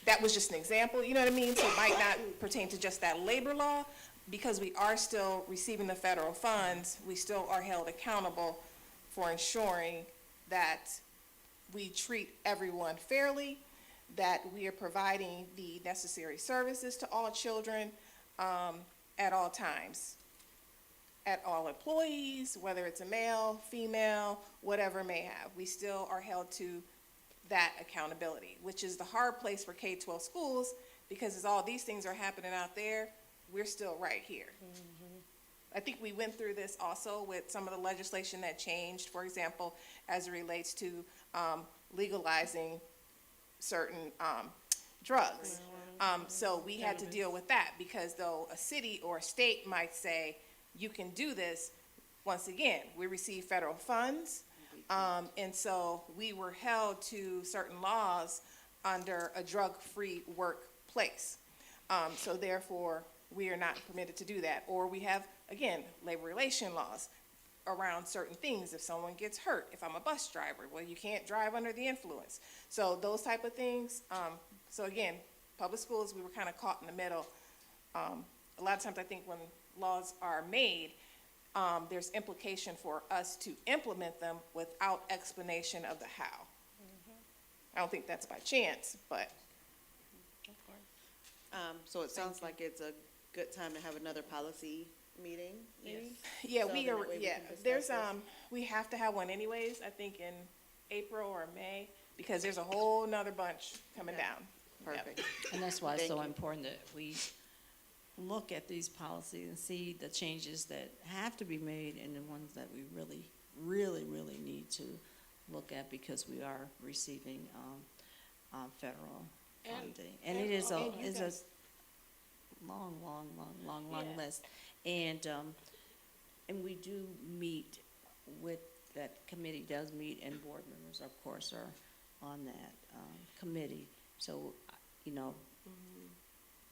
that was just an example, you know what I mean? So it might not pertain to just that labor law. Because we are still receiving the federal funds, we still are held accountable for ensuring that we treat everyone fairly, that we are providing the necessary services to all children at all times, at all employees, whether it's a male, female, whatever it may have. We still are held to that accountability, which is the hard place for K-12 schools, because as all these things are happening out there, we're still right here. I think we went through this also with some of the legislation that changed, for example, as it relates to legalizing certain drugs. So we had to deal with that, because though a city or a state might say, you can do this, once again, we receive federal funds, and so we were held to certain laws under a drug-free workplace. So therefore, we are not permitted to do that. Or we have, again, labor relation laws around certain things. If someone gets hurt, if I'm a bus driver, well, you can't drive under the influence. So those type of things. So again, public schools, we were kind of caught in the middle. A lot of times I think when laws are made, there's implication for us to implement them without explanation of the how. I don't think that's by chance, but So it sounds like it's a good time to have another policy meeting, maybe? yeah, So we then are, that way we yeah, can discuss there's, this. we have to have one anyways, I think in April or May, because there's a whole nother bunch coming Okay. down. Yep. Perfect. And that's why it's Thank so you. important that we look at these policies and see the changes that have to be made and the ones that we really, really, really need to look at because we are receiving, federal And- funding. And it is and you is a guys- long Yeah. list. And we do meet with, that committee does meet, and board members, of course, are on that, committee. So, you know,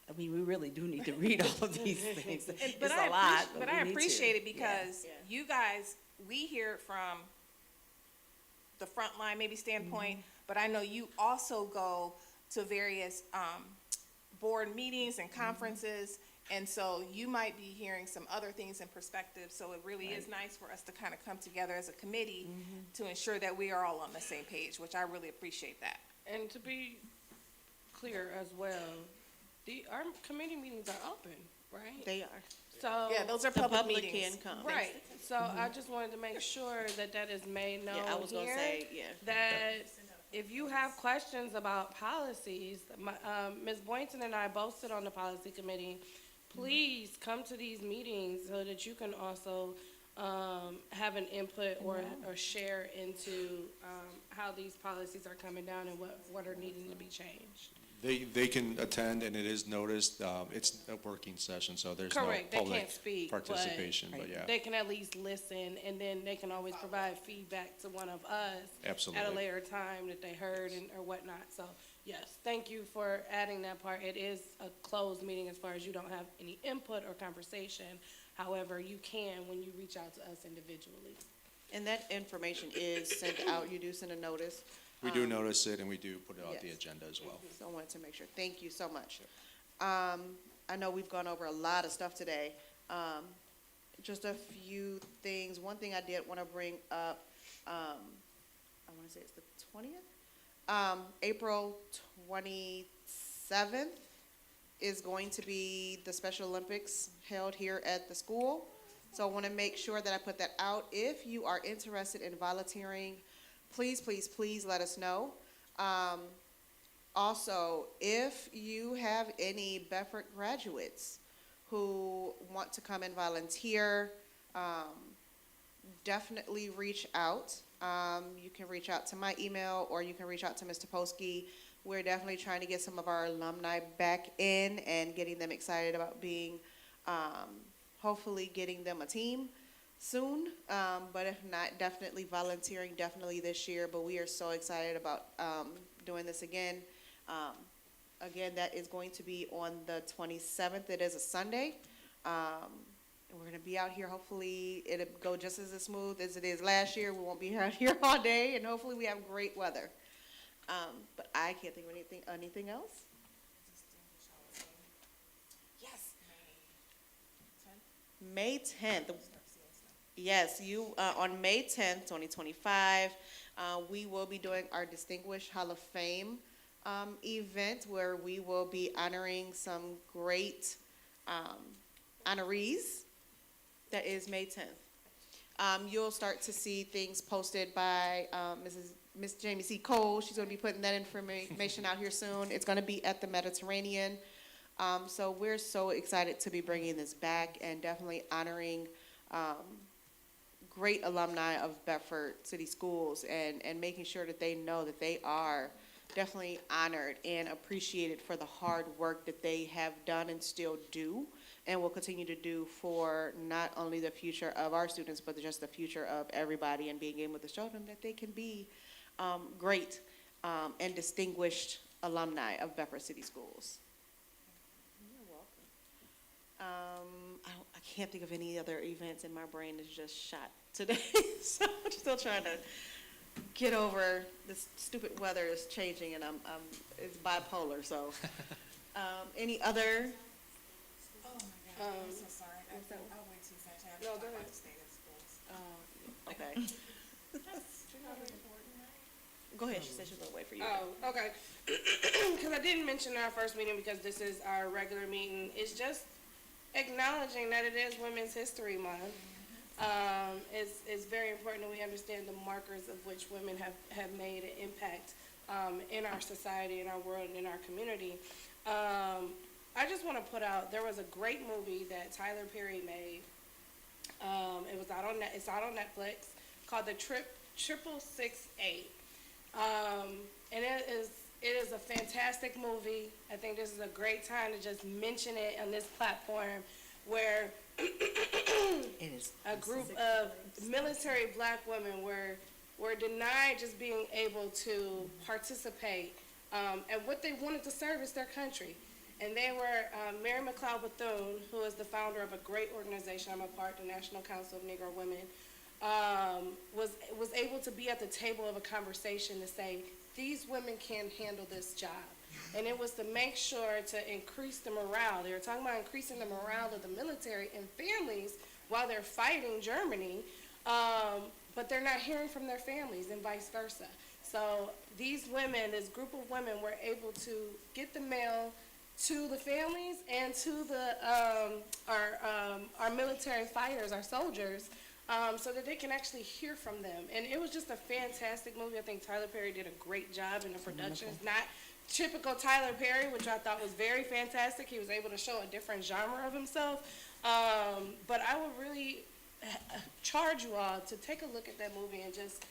I mean, we really do need to read all of these things. It's But a lot, but we I need to. appreciate it Yeah. because Yeah. you guys, we hear it from the front line maybe standpoint, but I know you also go to various, board meetings and conferences, and so you might be hearing some other things in perspective, so it really is nice for us to kind of come together as a committee to ensure that we are all on the same page, which I really appreciate that. And to be clear as well, our committee meetings are open, right? They are. So. Yeah, those are The public public meetings. can come. Right, so I just wanted to make sure that that is made known Yeah, I was gonna here, say, yeah. that if you have questions about policies, Ms. Boynton and I both sit on the policy committee, please come to these meetings so that you can also, have an input or share into, how these policies are coming down and what are needing to be changed. They can attend, and it is noticed, it's a working session, so there's no Correct, they can't public speak, but participation, but yeah, they can at least listen, and then they can always provide feedback to one of us at a absolutely. later time that they heard and, or whatnot. So, yes, thank you for adding that part. It is a closed meeting as far as you don't have any input or conversation. However, you can when you reach out to us individually. And that information is sent out. You do send a notice. We do notice it, and we do put it on the yes. agenda as well. So I wanted to make sure. Thank you so much. I know we've gone over a lot of stuff today. Just a few things. One thing I did want to bring up, I want to say it's the 20th? April 27th is going to be the Special Olympics held here at the school. So I want to make sure that I put that out. If you are interested in volunteering, please, please, please let us know. Also, if you have any Bedford graduates who want to come and volunteer, definitely reach out. You can reach out to my email, or you can reach out to Mr. Polsky. We're definitely trying to get some of our alumni back in and getting them excited about being, hopefully getting them a team soon. But if not, definitely volunteering, definitely this year. But we are so excited about doing this again. Again, that is going to be on the 27th. It is a Sunday. And we're going to be out here. Hopefully, it'll go just as smooth as it is last year. We won't be out here all day, and hopefully we have great weather. But I can't think of anything else. Yes. May 10th. Yes, on May 10th, 2025, we will be doing our Distinguished Hall of Fame event, where we will be honoring some great honorees. That is May 10th. You'll start to see things posted by Miss Jamie C. Cole. She's going to be putting that information out here soon. It's going to be at the Mediterranean. So we're so excited to be bringing this back and definitely honoring great alumni of Bedford City Schools and making sure that they know that they are definitely honored and appreciated for the hard work that they have done and still do and will continue to do for not only the future of our students, but just the future of everybody, and being able to show them that they can be great and distinguished alumni of Bedford City Schools. You're welcome. I can't think of any other events, and my brain is just shot today. So I'm still trying to get over this stupid weather is changing, and it's bipolar. So Any other? Oh, my God, I'm so sorry. I'll wait till you finish. I have to No, talk go about ahead. the state of schools. Okay. Go ahead, she said she was gonna wait for you. Oh, okay. Because I didn't mention in our first meeting, because this is our regular meeting, it's just acknowledging that it is Women's History Month. It's very important that we understand the markers of which women have made an impact in our society, in our world, and in our community. I just want to put out, there was a great movie that Tyler Perry made. It's out on Netflix, called The 666. And it is a fantastic movie. I think this is a great time to just mention it on this platform, where It is. a group of military black women were denied just being able to participate and what they wanted to serve is their country. And they were Mary McLeod Bethune, who is the founder of a great organization I'm a part, the National Council of Negro Women, was able to be at the table of a conversation to say, these women can handle this job. And it was to make sure to increase the morale. They were talking about increasing the morale of the military and families while they're fighting Germany, but they're not hearing from their families and vice versa. So these women, this group of women, were able to get the mail to the families and to our military fighters, our soldiers, so that they can actually hear from them. And it was just a fantastic movie. I think Tyler Perry did a great job in the production. It's not typical Tyler Perry, which I thought was very fantastic. He was able to show a different genre of himself. But I would really charge you all to take a look at that movie and just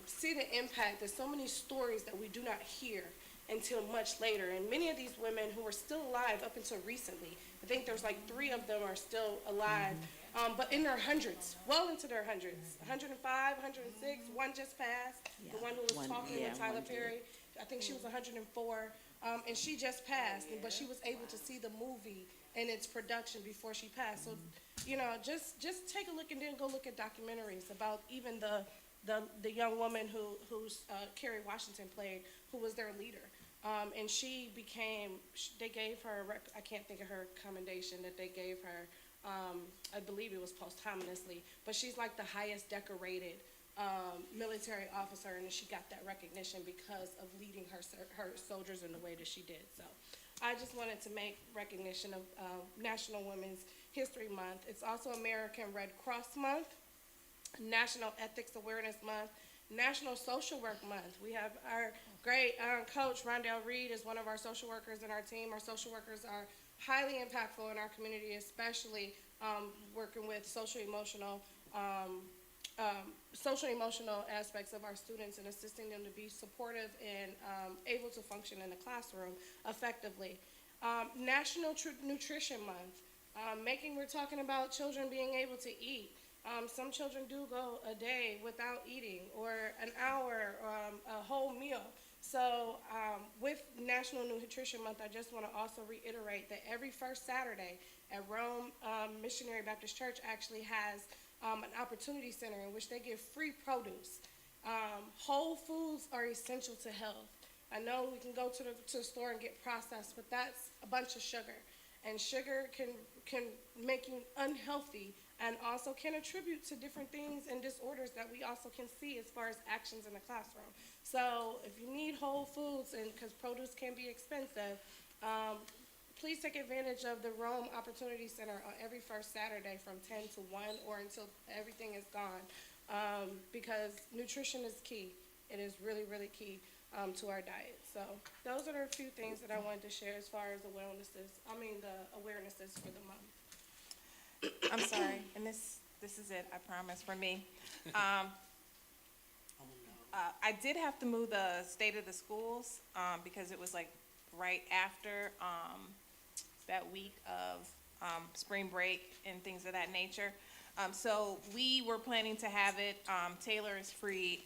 see the impact. There's so many stories that we do not hear until much later. And many of these women who were still alive up until recently, I think there's like 3 of them are still alive, but in their hundreds, well into their hundreds, 105, 106, one just passed, the one who was talking with Tyler Perry. I think she was 104, and she just passed, but she was able to see the movie and its production before she passed. So, you know, just take a look and then go look at documentaries about even the young woman who's Kerry Washington played, who was their leader. And she became, they gave her, I can't think of her commendation that they gave her, I believe it was posthumously, but she's like the highest decorated military officer, and she got that recognition because of leading her soldiers in the way that she did. So I just wanted to make recognition of National Women's History Month. It's also American Red Cross Month, National Ethics Awareness Month, National Social Work Month. We have our great coach, Rondell Reed, is one of our social workers in our team. Our social workers are highly impactful in our community, especially working with social emotional aspects of our students and assisting them to be supportive and able to function in the classroom effectively. National Nutrition Month, we're talking about children being able to eat. Some children do go a day without eating, or an hour, a whole meal. So with National Nutrition Month, I just want to also reiterate that every first Saturday at Rome Missionary Baptist Church actually has an opportunity center in which they give free produce. Whole foods are essential to health. I know we can go to the store and get processed, but that's a bunch of sugar. And sugar can make you unhealthy and also can attribute to different things and disorders that we also can see as far as actions in the classroom. So if you need whole foods, and because produce can be expensive, please take advantage of the Rome Opportunity Center on every first Saturday from 10 to 1 or until everything is gone, because nutrition is key. It is really, really key to our diet. So those are the few things that I wanted to share as far as the awarenesses for the month. I'm sorry, and this is it, I promise, for me. I did have to move the state of the schools because it was like right after that week of spring break and things of that nature. So we were planning to have it, Taylor is free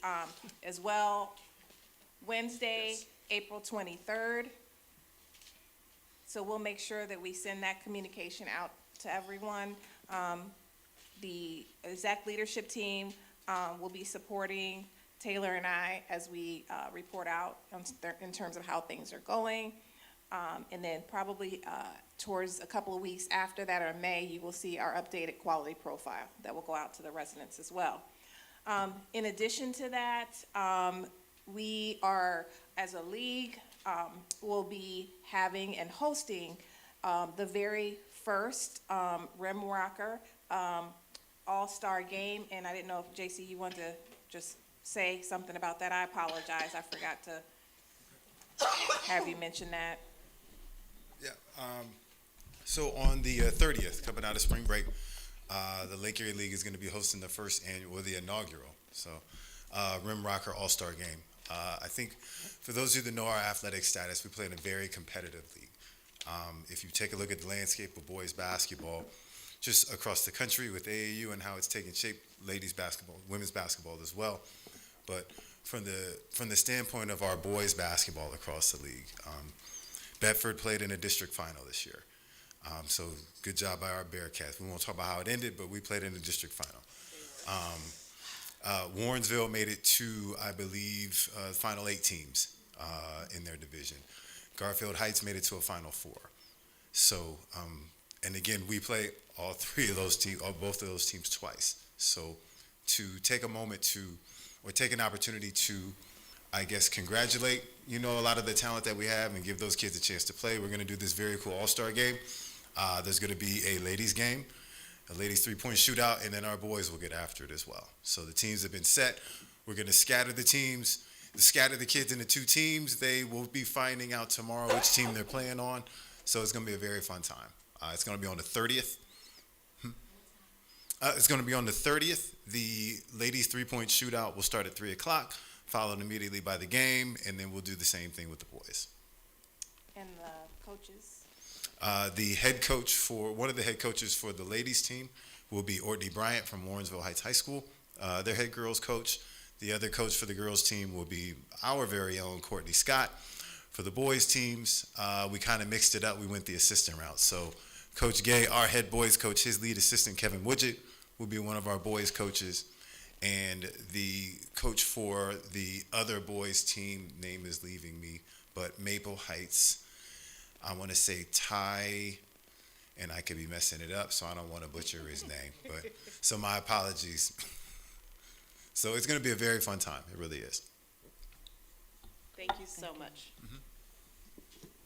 as well, Wednesday, April 23rd. So we'll make sure that we send that communication out to everyone. The exec leadership team will be supporting Taylor and I as we report out in terms of how things are going. And then probably towards a couple of weeks after that, or in May, you will see our updated quality profile that will go out to the residents as well. In addition to that, we are, as a league, will be having and hosting the very first Rim Rocker All-Star Game. And I didn't know if, JC, you wanted to just say something about that. I apologize. I forgot to have you mention that. Yeah. So on the 30th, coming out of spring break, the Lake Erie League is going to be hosting the first annual, or the inaugural, Rim Rocker All-Star Game. I think for those of you that know our athletic status, we play in a very competitive league. If you take a look at the landscape of boys basketball, just across the country with AAU and how it's taking shape, ladies basketball, women's basketball as well. But from the standpoint of our boys basketball across the league, Bedford played in a district final this year. So good job by our Bearcats. We won't talk about how it ended, but we played in the district final. Warrensville made it to, I believe, final 8 teams in their division. Garfield Heights made it to a final 4. So, and again, we play all 3 of those teams, or both of those teams twice. So to take a moment or take an opportunity to, I guess, congratulate, a lot of the talent that we have and give those kids a chance to play. We're going to do this very cool all-star game. There's going to be a ladies game, a ladies 3-point shootout, and then our boys will get after it as well. So the teams have been set. We're going to scatter the kids into 2 teams. They will be finding out tomorrow which team they're playing on. So it's going to be a very fun time. It's going to be on the 30th. It's going to be on the 30th. The ladies 3-point shootout will start at 3 o'clock, followed immediately by the game, and then we'll do the same thing with the boys. And the coaches? One of the head coaches for the ladies team will be Ortney Bryant from Warrensville Heights High School, their head girls coach. The other coach for the girls team will be our very own Courtney Scott. For the boys teams, we kind of mixed it up. We went the assistant route. So Coach Gay, our head boys coach, his lead assistant, Kevin Woodgett, will be one of our boys coaches. And the coach for the other boys team, name is leaving me, but Maple Heights, I want to say Ty, and I could be messing it up, so I don't want to butcher his name. But so my apologies. So it's going to be a very fun time. It really is. Thank you so much.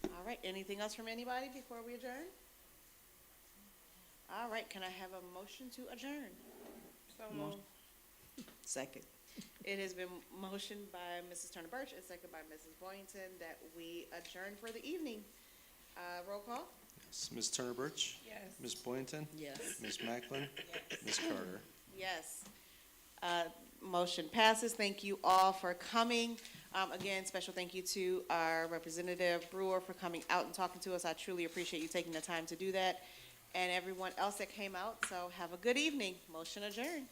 All right, anything else from anybody before we adjourn? All right, can I have a motion to adjourn? So moved. Second. It has been motioned by Mrs. Turner Birch and seconded by Mrs. Boynton that we adjourn for the evening. Roll call? Yes. Ms. Turner Birch? Yes. Ms. Boynton? Yes. Ms. Macklin? Ms. Carter? Yes. Motion passes. Thank you all for coming. Again, special thank you to our Representative Brewer for coming out and talking to us. I truly appreciate you taking the time to do that. And everyone else that came out. So have a good evening. Motion adjourned.